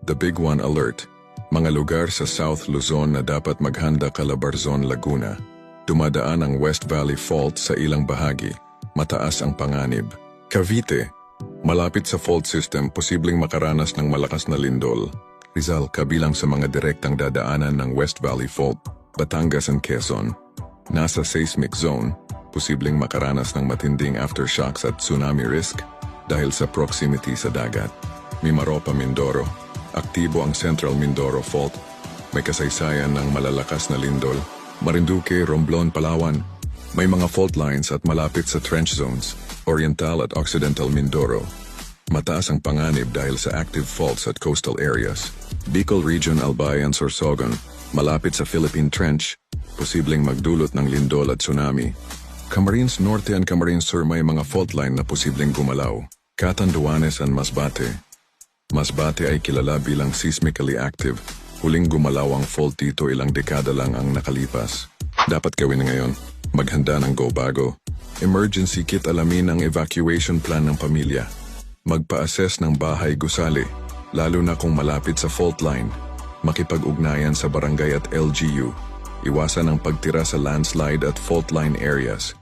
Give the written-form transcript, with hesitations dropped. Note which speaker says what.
Speaker 1: The Big One Alert. Mga lugar sa South Luzon na dapat maghanda Calabarzon, Laguna. Dumadaan ang West Valley Fault sa ilang bahagi. Mataas ang panganib. Cavite. Malapit sa fault system, posibleng makaranas ng malakas na lindol. Rizal, kabilang sa mga direktang dadaanan ng West Valley Fault. Batangas and Quezon. Nasa seismic zone, posibleng makaranas ng matinding aftershocks at tsunami risk dahil sa proximity sa dagat. Mimaropa, Mindoro. Aktibo ang Central Mindoro Fault. May kasaysayan ng malalakas na lindol. Marinduque, Romblon, Palawan. May mga fault lines at malapit sa trench zones. Oriental at Occidental Mindoro. Mataas ang panganib dahil sa active faults at coastal areas. Bicol Region, Albay and Sorsogon. Malapit sa Philippine Trench. Posibleng magdulot ng lindol at tsunami. Camarines Norte and Camarines Sur may mga fault line na posibleng gumalaw. Catanduanes and Masbate. Masbate ay kilala bilang seismically active. Huling gumalaw ang fault dito ilang dekada lang ang nakalipas. Dapat gawin ngayon, maghanda ng go bago. Emergency kit, alamin ang evacuation plan ng pamilya. Magpa-assess ng bahay gusali, lalo na kung malapit sa fault line. Makipag-ugnayan sa barangay at LGU. Iwasan ang pagtira sa landslide at fault line areas.